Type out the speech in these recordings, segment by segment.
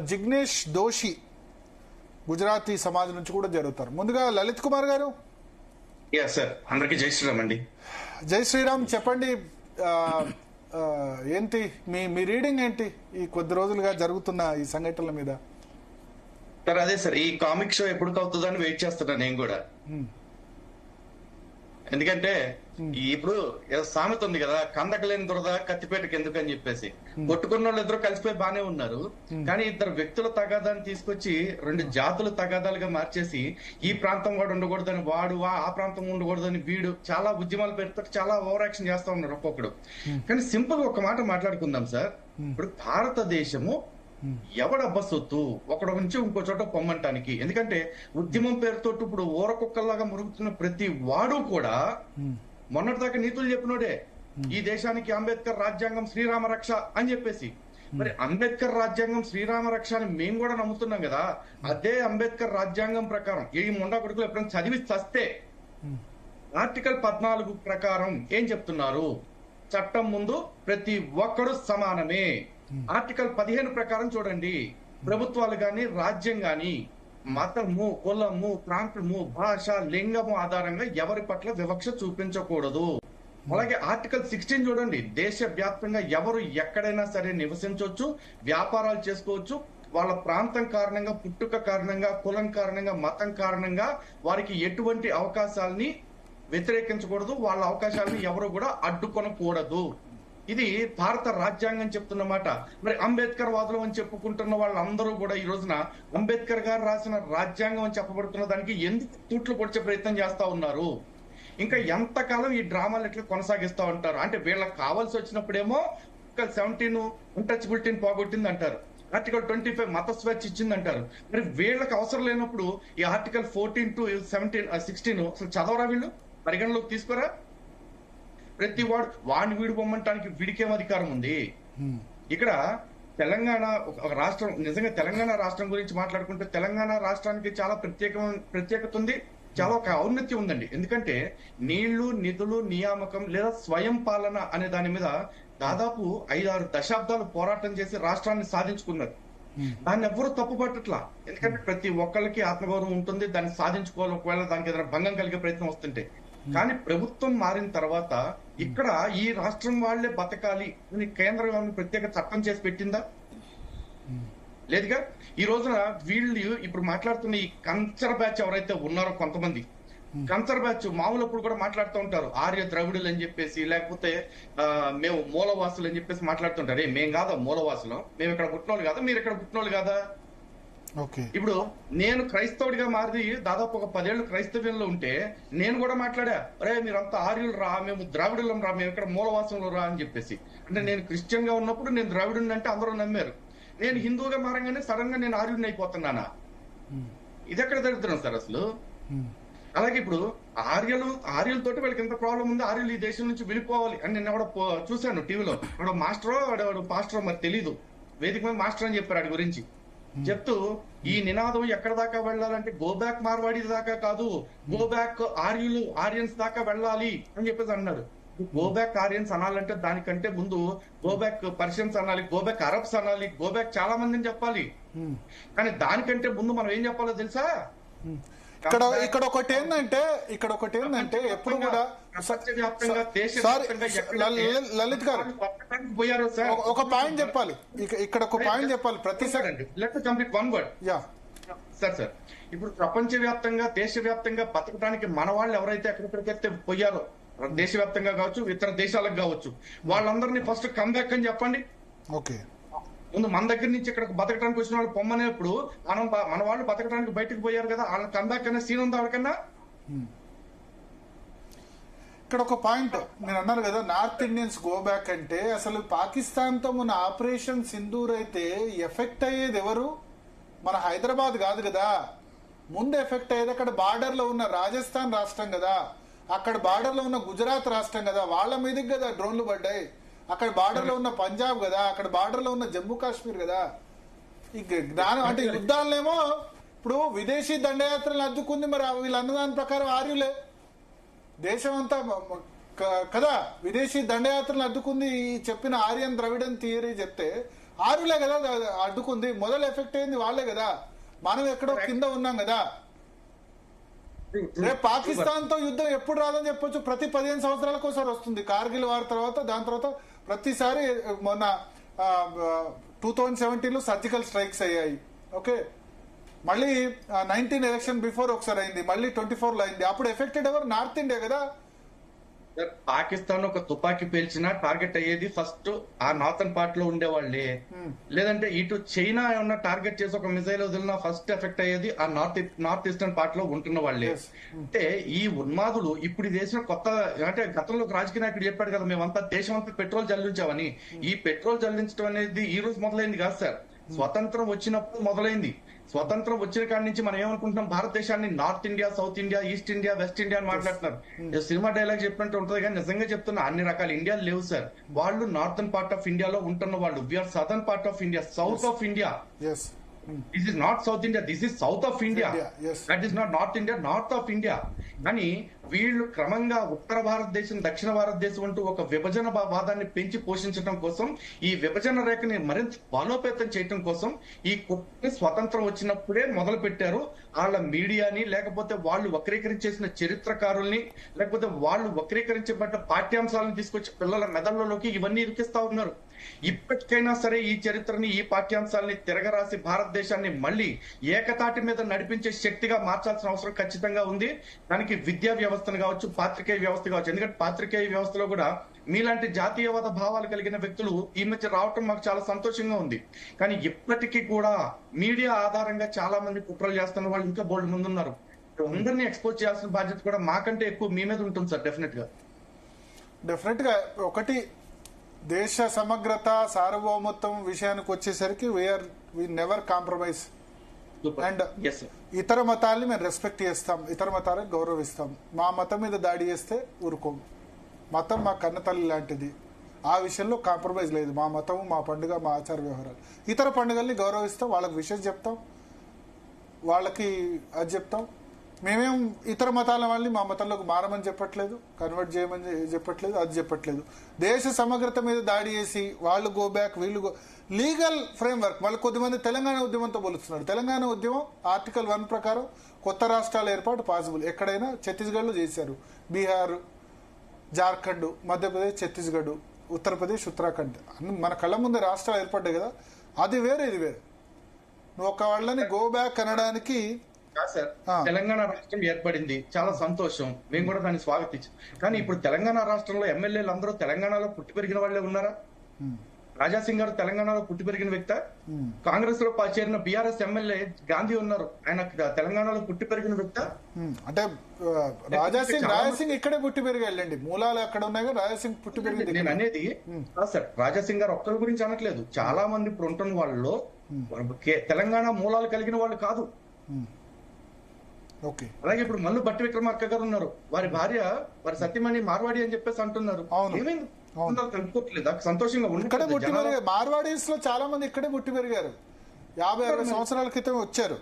జిగ్నేష్ దోషి గుజరాతీ సమాజ్ నుంచి కూడా జరుగుతారు. ముందుగా లలిత్ కుమార్ గారు. సార్, అందరికీ జై శ్రీరామ్ అండి. జై శ్రీరామ్. చెప్పండి, ఏంటి మీ రీడింగ్ ఏంటి ఈ కొద్ది రోజులుగా జరుగుతున్న ఈ సంఘటనల మీద? సార్ అదే సార్, ఈ కామిక్ షో ఎప్పుడు అవుతుందని వెయిట్ చేస్తున్నా నేను కూడా. ఎందుకంటే ఇప్పుడు సామెత ఉంది కదా, కందకలేని దురద కత్తిపేటకి ఎందుకు అని చెప్పేసి. కొట్టుకున్న వాళ్ళు ఇద్దరు కలిసిపోయి బానే ఉన్నారు, కానీ ఇద్దరు వ్యక్తుల తగాదాన్ని తీసుకొచ్చి రెండు జాతుల తగాదాలుగా మార్చేసి ఈ ప్రాంతం వాడు ఉండకూడదని వాడు, ఆ ప్రాంతం ఉండకూడదని వీడు చాలా ఉద్యమాలు పెడుతూ చాలా ఓవర్ యాక్షన్ చేస్తా ఉన్నారు ఒక్కొక్కడు. కానీ సింపుల్ ఒక మాట మాట్లాడుకుందాం సార్. ఇప్పుడు భారతదేశము ఎవడబ్బ సొత్తు ఒకటి నుంచి ఇంకో చోట పొమ్మంటానికి. ఎందుకంటే ఉద్యమం పేరుతో ఇప్పుడు ఊరకుక్కల్లాగా మురుగుతున్న ప్రతి వాడు కూడా మొన్నటిదాకా నీతులు చెప్పినోడే, ఈ దేశానికి అంబేద్కర్ రాజ్యాంగం శ్రీరామ రక్ష అని చెప్పేసి. మరి అంబేద్కర్ రాజ్యాంగం శ్రీరామ రక్ష అని మేము కూడా నమ్ముతున్నాం కదా. అదే అంబేద్కర్ రాజ్యాంగం ప్రకారం ఈ ముండా కొడుకులు ఎప్పుడైనా చదివి చస్తే ఆర్టికల్ 14 ప్రకారం ఏం చెప్తున్నారు? చట్టం ముందు ప్రతి ఒక్కడు సమానమే. ఆర్టికల్ 15 ప్రకారం చూడండి, ప్రభుత్వాలు గాని రాజ్యం గాని మతము, కులము, ప్రాంతము, భాష, లింగము ఆధారంగా ఎవరి పట్ల వివక్ష చూపించకూడదు. అలాగే ఆర్టికల్ 16 చూడండి, దేశవ్యాప్తంగా ఎవరు ఎక్కడైనా సరే నివసించవచ్చు, వ్యాపారాలు చేసుకోవచ్చు. వాళ్ళ ప్రాంతం కారణంగా, పుట్టుక కారణంగా, కులం కారణంగా, మతం కారణంగా వారికి ఎటువంటి అవకాశాలని వ్యతిరేకించకూడదు, వాళ్ళ అవకాశాలను ఎవరు కూడా అడ్డుకొనకూడదు. ఇది భారత రాజ్యాంగం చెప్తున్నమాట. మరి అంబేద్కర్ వాదులు అని చెప్పుకుంటున్న వాళ్ళందరూ కూడా ఈ రోజున అంబేద్కర్ గారు రాసిన రాజ్యాంగం అని చెప్పబడుతున్న దానికి ఎందుకు తూట్లు పొడిచే ప్రయత్నం చేస్తా ఉన్నారు? ఇంకా ఎంతకాలం ఈ డ్రామాలు ఎట్లా కొనసాగిస్తా ఉంటారు? అంటే వీళ్ళకి కావాల్సి వచ్చినప్పుడేమో ఆర్టికల్ 17 అన్టచబిలిటీని పోగొట్టింది అంటారు, ఆర్టికల్ 25 మత స్వేచ్ఛ ఇచ్చింది అంటారు. మరి వీళ్ళకి అవసరం లేనప్పుడు ఈ ఆర్టికల్ 14 to 16 అసలు చదవరా? వీళ్ళు పరిగణలోకి తీసుకోరా? ప్రతి వాడిని వీడు పొమ్మంటానికి వీడికేం అధికారం ఉంది? ఇక్కడ తెలంగాణ ఒక రాష్ట్రం, నిజంగా తెలంగాణ రాష్ట్రం గురించి మాట్లాడుకుంటే తెలంగాణ రాష్ట్రానికి చాలా ప్రత్యేకత ఉంది, చాలా ఒక ఔన్నత్యం ఉందండి. ఎందుకంటే నీళ్లు, నిధులు, నియామకం లేదా స్వయం పాలన అనే దాని మీద దాదాపు 5-6 దశాబ్దాలు పోరాటం చేసి రాష్ట్రాన్ని సాధించుకున్నారు. దాన్ని ఎవ్వరూ తప్పుపట్టట్లా. ఎందుకంటే ప్రతి ఒక్కరికి ఆత్మగౌరవం ఉంటుంది, దాన్ని సాధించుకోవాలి ఒకవేళ దానికి ఏదైనా భంగం కలిగే ప్రయత్నం వస్తుంటే. కానీ ప్రభుత్వం మారిన తర్వాత ఇక్కడ ఈ రాష్ట్రం వాళ్లే బతకాలి అని కేంద్రం ఏమైనా ప్రత్యేక చట్టం చేసి పెట్టిందా? లేదుగా. ఈ రోజున వీళ్ళు ఇప్పుడు మాట్లాడుతున్న ఈ కంచర బ్యాచ్ ఎవరైతే ఉన్నారో కొంతమంది కంచర బ్యాచ్ మామూలప్పుడు కూడా మాట్లాడుతూ ఉంటారు, ఆర్య ద్రవిడులు అని చెప్పేసి, లేకపోతే మేము మూలవాసులు అని చెప్పేసి మాట్లాడుతుంటారు. మేము కాదా మూలవాసులు, మేము ఇక్కడ పుట్టినోళ్ళు కాదా, మీరు ఇక్కడ పుట్టినోళ్ళు కాదా? ఇప్పుడు నేను క్రైస్తవుడిగా మారి దాదాపు ఒక 10 ఏళ్ళు క్రైస్తవ్యంలో ఉంటే నేను కూడా మాట్లాడా, అరే మీరంతా ఆర్యులు రా, మేము ద్రావిడులం రా, మేము ఇక్కడ మూలవాసంలో రా అని చెప్పేసి. అంటే నేను క్రిస్టియన్ గా ఉన్నప్పుడు నేను ద్రావిడుని అంటే అందరూ నమ్మారు. నేను హిందువుగా మారంగానే సడన్ గా నేను ఆర్యుడిని అయిపోతున్నానా? ఇది ఎక్కడ దరిద్రం సార్ అసలు? అలాగే ఇప్పుడు ఆర్యులతోటి వీళ్ళకి ఎంత ప్రాబ్లం ఉంది, ఆర్యులు ఈ దేశం నుంచి వెళ్ళిపోవాలి అని నేను ఎవడో చూశాను టీవీలో. వాడు మాస్టరో వాడు పాస్టరో మరి తెలీదు, వేదిక మీద మాస్టర్ అని చెప్పారు వాడి గురించి చెప్తూ. ఈ నినాదం ఎక్కడ దాకా వెళ్ళాలంటే గో బ్యాక్ మార్వాడి దాకా కాదు, గో బ్యాక్ ఆర్యన్స్ దాకా వెళ్ళాలి అని చెప్పేసి అన్నాడు. గో బ్యాక్ ఆర్యన్స్ అనాలంటే దానికంటే ముందు గో బ్యాక్ పర్షియన్స్ అనాలి, గో బ్యాక్ అరబ్స్ అనాలి, గో బ్యాక్ చాలా మందిని చెప్పాలి. కానీ దానికంటే ముందు మనం ఏం చెప్పాలో తెలుసా? ఇక్కడ ఒకటి ఏంటంటే ఎప్పుడు కూడా లలిత్ గారు ఒక పాయింట్ చెప్పాలి, ఇక్కడ ఒక పాయింట్ చెప్పాలి ప్రతిసారి. సార్ ఇప్పుడు ప్రపంచవ్యాప్తంగా, దేశవ్యాప్తంగా బతకడానికి మన వాళ్ళు ఎవరైతే ఎక్కడికైతే పోయారో, దేశవ్యాప్తంగా కావచ్చు, ఇతర దేశాలకు కావచ్చు, వాళ్ళందరినీ ఫస్ట్ కమ్బ్యాక్ అని చెప్పండి. ఓకే, ముందు మన దగ్గర నుంచి ఇక్కడ బతకడానికి వచ్చిన వాళ్ళు పొమ్మనేప్పుడు మన వాళ్ళు బతకడానికి బయటకు పోయారు కదా, వాళ్ళ కంబ్యాక్ అనే సీన్ ఉంది ఎవరికన్నా? ఇక్కడ ఒక పాయింట్ నేను అన్నాను కదా, నార్త్ ఇండియన్స్ గో బ్యాక్ అంటే అసలు పాకిస్తాన్ తో మన ఆపరేషన్ సింధూర్ అయితే ఎఫెక్ట్ అయ్యేది ఎవరు? మన హైదరాబాద్ కాదు కదా, ముందు ఎఫెక్ట్ అయ్యేది అక్కడ బార్డర్ లో ఉన్న రాజస్థాన్ రాష్ట్రం కదా, అక్కడ బార్డర్ లో ఉన్న గుజరాత్ రాష్ట్రం కదా, వాళ్ళ మీదకి కదా డ్రోన్లు పడ్డాయి. అక్కడ బార్డర్ లో ఉన్న పంజాబ్ కదా, అక్కడ బార్డర్ లో ఉన్న జమ్మూ కాశ్మీర్ కదా. ఈ జ్ఞానం అంటే యుద్ధాలనేమో ఇప్పుడు విదేశీ దండయాత్రలు అడ్డుకుంది, మరి వీళ్ళు అన్నదాని ప్రకారం ఆర్యులే దేశం అంతా కదా విదేశీ దండయాత్రలు అడ్డుకుంది. చెప్పిన ఆర్యన్ ద్రవిడన్ థియరీ చెప్తే ఆరులే కదా అడ్డుకుంది, మొదలు ఎఫెక్ట్ అయింది వాళ్ళే కదా, మనం ఎక్కడో కింద ఉన్నాం కదా. రేపు పాకిస్తాన్ తో యుద్ధం ఎప్పుడు రాదని చెప్పొచ్చు, ప్రతి 15 సంవత్సరాలకు ఒకసారి వస్తుంది. కార్గిల్ వార్ తర్వాత, దాని తర్వాత ప్రతిసారి, మొన్న 2017లో సర్జికల్ స్ట్రైక్స్ అయ్యాయి. ఓకే, మళ్ళీ 19 ఎలక్షన్ బిఫోర్ ఒకసారి అయింది, మళ్ళీ 24లో అయింది. అప్పుడు ఎఫెక్టెడ్ ఎవరు? నార్త్ ఇండియా కదా. పాకిస్తాన్ ఒక తుపాకీ పేల్చినా టార్గెట్ అయ్యేది ఫస్ట్ ఆ నార్థన్ పార్ట్ లో ఉండేవాళ్ళే. లేదంటే ఇటు చైనా ఏమన్నా టార్గెట్ చేసి ఒక మిసైల్ వదిలినా ఫస్ట్ ఎఫెక్ట్ అయ్యేది ఆ నార్త్ ఈస్టర్న్ పార్ట్ లో ఉంటున్న వాళ్ళే. అంటే ఈ ఉన్మాదులు ఇప్పుడు చేసిన కొత్త, అంటే గతంలో రాజకీయ నాయకుడు చెప్పాడు కదా, మేమంతా దేశం అంతా పెట్రోల్ జల్లించామని. ఈ పెట్రోల్ జల్లించడం అనేది ఈ రోజు మొదలైంది కాదు సార్, స్వతంత్రం వచ్చినప్పుడు మొదలైంది. స్వతంత్రం వచ్చిన కాడి నుంచి మనం ఏమనుకుంటున్నాం, భారతదేశాన్ని north India, south India, east India, west India అని మాట్లాడుతున్నారు. సినిమా డైలాగ్ చెప్పినట్టు ఉంటుంది, కానీ నిజంగా చెప్తున్నా అన్ని రకాల ఇండియాలు లేవు సార్. వాళ్ళు నార్థన్ పార్ట్ ఆఫ్ ఇండియాలో ఉంటున్న వాళ్ళు. We are southern part of India, south of India. This is not south India, this is south of India. That is not north India, north of India. కానీ వీళ్ళు క్రమంగా ఉత్తర భారతదేశం, దక్షిణ భారతదేశం అంటూ ఒక విభజన వాదాన్ని పెంచి పోషించడం కోసం, ఈ విభజన రేఖని మరింత బలోపేతం చేయడం కోసం ఈ కుట్రని స్వతంత్రం వచ్చినప్పుడే మొదలు పెట్టారు. వాళ్ళ మీడియాని, లేకపోతే వాళ్ళు వక్రీకరించేసిన చరిత్రకారుల్ని, లేకపోతే వాళ్ళు వక్రీకరించబడ్డ పాఠ్యాంశాలను తీసుకొచ్చి పిల్లల మెదళ్లలోకి ఇవన్నీ ఇరికిస్తా ఉన్నారు. ఇప్పటికైనా సరే ఈ చరిత్రని, ఈ పాఠ్యాంశాలని తిరగరాసి భారతదేశాన్ని మళ్ళీ ఏకతాటి మీద నడిపించే శక్తిగా మార్చాల్సిన అవసరం ఖచ్చితంగా ఉంది. దానికి విద్యా వ్యవస్థను కావచ్చు, పాత్రికేయ వ్యవస్థ కావచ్చు. ఎందుకంటే పాత్రికేయ వ్యవస్థలో కూడా మీలాంటి జాతీయవాద భావాలు కలిగిన వ్యక్తులు ఈ మధ్య రావటం మాకు చాలా సంతోషంగా ఉంది. కానీ ఇప్పటికీ కూడా మీడియా ఆధారంగా చాలా మంది కుట్రలు చేస్తున్న వాళ్ళు ఇంకా బోల్డ్ ముందున్నారు. అందరినీ ఎక్స్పోజ్ చేయాల్సిన బాధ్యత కూడా మాకంటే ఎక్కువ మీ మీద ఉంటుంది సార్. డెఫినెట్ గా ఒకటి, దేశ సమగ్రత, సార్వభౌమత్వం విషయానికి వచ్చేసరికి వి నెవర్ కాంప్రమైజ్. అండ్ ఇతర మతాల్ని మేము రెస్పెక్ట్ చేస్తాం, ఇతర మతాలకు గౌరవిస్తాం. మా మతం మీద దాడి చేస్తే ఊరుకోం. మతం మా కన్నతల్లి లాంటిది, ఆ విషయంలో కాంప్రమైజ్ లేదు. మా మతం, మా పండుగ, మా ఆచార వ్యవహారాలు. ఇతర పండుగల్ని గౌరవిస్తాం, వాళ్ళకి విషయం చెప్తాం, వాళ్ళకి అది చెప్తాం. మేమేం ఇతర మతాల వాళ్ళని మా మతంలోకి మారమని చెప్పట్లేదు, కన్వర్ట్ చేయమని చెప్పట్లేదు, అది చెప్పట్లేదు. దేశ సమగ్రత మీద దాడి చేసి వాళ్ళు గో బ్యాక్, వీళ్ళు లీగల్ ఫ్రేమ్వర్క్. వాళ్ళు కొద్దిమంది తెలంగాణ ఉద్యమంతో పోలుస్తున్నారు. తెలంగాణ ఉద్యమం ఆర్టికల్ 1 ప్రకారం కొత్త రాష్ట్రాల ఏర్పాటు పాసిబుల్. ఎక్కడైనా ఛత్తీస్గఢ్లో చేశారు, బీహార్, జార్ఖండ్, మధ్యప్రదేశ్, ఛత్తీస్గఢ్, ఉత్తరప్రదేశ్, ఉత్తరాఖండ్, మన కళ్ళ ముందు రాష్ట్రాలు ఏర్పడ్డాయి కదా. అది వేరే, ఇది వేరే. నువ్వు ఒక వాళ్ళని గో బ్యాక్ అనడానికి. సార్, తెలంగాణ రాష్ట్రం ఏర్పడింది, చాలా సంతోషం, మేము కూడా దాన్ని స్వాగతించాం. కానీ ఇప్పుడు తెలంగాణ రాష్ట్రంలో ఎమ్మెల్యేలు అందరూ తెలంగాణలో పుట్టి పెరిగిన వాళ్ళే ఉన్నారా? రాజాసింగ్ గారు తెలంగాణలో పుట్టి పెరిగిన వ్యక్త. కాంగ్రెస్ లో చేరిన బీఆర్ఎస్ ఎమ్మెల్యే గాంధీ ఉన్నారు, ఆయన తెలంగాణలో పుట్టి పెరిగిన వ్యక్త. అంటే రాజాసింగ్ ఇక్కడే పుట్టి పెరిగాళ్ళండి, మూలాలు అక్కడ ఉన్నాయి కదా, రాజాసింగ్ పుట్టి పెరిగింది. నేను అనేది సార్, రాజాసింగ్ గారు ఒక్కరి గురించి అనట్లేదు. చాలా మంది ఇప్పుడు ఉంటున్న వాళ్ళలో తెలంగాణ మూలాలు కలిగిన వాళ్ళు కాదు. అలాగే ఇప్పుడు మల్లు భట్టి విక్రమార్క గారు ఉన్నారు, వారి భార్య, వారి సత్యమణి మార్వాడి అని చెప్పేసి అంటున్నారు. కనుక్కోవట్లేదా? సంతోషంగా ఉంటుంది. మార్వాడీస్ లో చాలా మంది ఇక్కడే పుట్టి పెరిగారు, 50-60 సంవత్సరాల క్రితం వచ్చారు.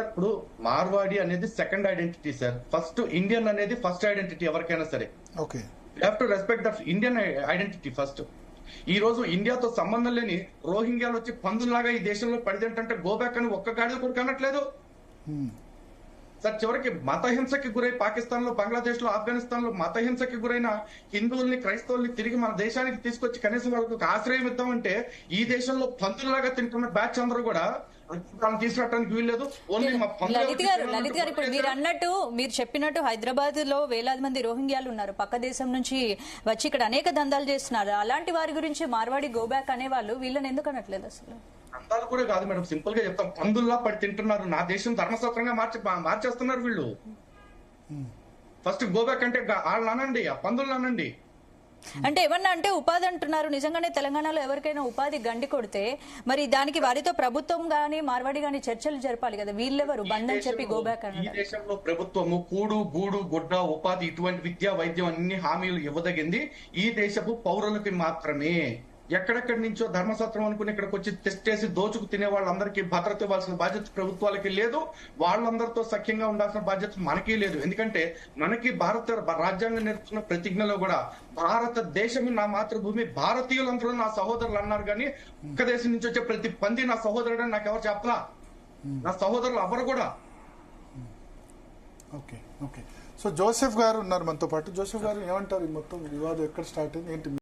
ఇప్పుడు మార్వాడి అనేది second identity sir. First Indian అనేది ఫస్ట్ ఐడెంటిటీ ఎవరికైనా సరే. Okay, you have to respect the Indian identity first. ఈ రోజు ఇండియాతో సంబంధం లేని రోహింగ్యాలు వచ్చి పందుల్లాగా ఈ దేశంలో పడిదేంటంటే గోబ్యాక్ అని ఒక్క గాడిద కూడా కనట్లేదు సార్. చివరికి మతహింసకి గురై పాకిస్తాన్ లో, బంగ్లాదేశ్ లో, ఆఫ్ఘనిస్తాన్ లో మతహింసకి గురైన హిందువుల్ని, క్రైస్తవుల్ని తిరిగి మన దేశానికి తీసుకొచ్చి కనీసం వాళ్ళకు ఒక ఆశ్రయం ఇద్దామంటే ఈ దేశంలో పందుల్లాగా తింటున్న బ్యాచ్ అందరూ కూడా తీసుకురావడానికి వీల్లేదు. ఓన్లీ మా లలిత్ గారు ఇప్పుడు మీరు అన్నట్టు, మీరు చెప్పినట్టు హైదరాబాద్ లో వేలాది మంది రోహింగ్యాలు ఉన్నారు, పక్క దేశం నుంచి వచ్చి ఇక్కడ అనేక దందాలు చేస్తున్నారు. అలాంటి వారి గురించి మార్వాడి గోబ్యాక్ అనే వాళ్ళు వీళ్ళని ఎందుకు అనట్లేదు? అసలు అందాలు కూడా కాదు మేడం, సింపుల్ గా చెప్తాం, పందుల్లా పడి తింటున్నారు. నా దేశం ధర్మసత్రంగా మార్చేస్తున్నారు వీళ్ళు. ఫస్ట్ గోబ్యాక్ అంటే వాళ్ళు అనండి, ఆ పందులు అనండి. అంటే ఏమన్నా అంటే ఉపాధి అంటున్నారు. నిజంగానే తెలంగాణలో ఎవరికైనా ఉపాధి గండి కొడితే మరి దానికి వారితో ప్రభుత్వం గానీ మార్వాడి గానీ చర్చలు జరపాలి కదా. వీళ్ళెవరు బంధం చెప్పి గోబ్యాక్ అన్నారు. ఈ దేశంలో ప్రభుత్వము కూడు, గూడు, గుడ్డ, ఉపాధి, ఇటువంటి విద్యా, వైద్యం అన్ని హామీలు ఇవ్వదగింది ఈ దేశపు పౌరులకి మాత్రమే. ఎక్కడెక్కడి నుంచో ధర్మసత్రం అనుకుని ఇక్కడికి వచ్చి టెస్ట్ చేసి దోచుకు తినే వాళ్ళందరికీ భద్రత ఇవ్వాల్సిన బాధ్యత ప్రభుత్వాలకి లేదు, వాళ్ళందరితో సఖ్యంగా ఉండాల్సిన బాధ్యత మనకి లేదు. ఎందుకంటే మనకి భారత రాజ్యాంగం నేర్పుతున్న ప్రతిజ్ఞలో కూడా భారతదేశం నా మాతృభూమి, భారతీయులందరూ నా సహోదరులు అన్నారు. కానీ ఒక్క దేశం నుంచి వచ్చే ప్రతి పంది నా సహోదరుడు అని నాకు ఎవరు చెప్పలా. నా సహోదరులు ఎవరు కూడా. Okay okay. సో జోసెఫ్ గారు ఉన్నారు మనతో పాటు. జోసెఫ్ గారు ఏమంటారు, ఈ మొత్తం వివాదం ఎక్కడ స్టార్ట్ అయింది ఏంటి?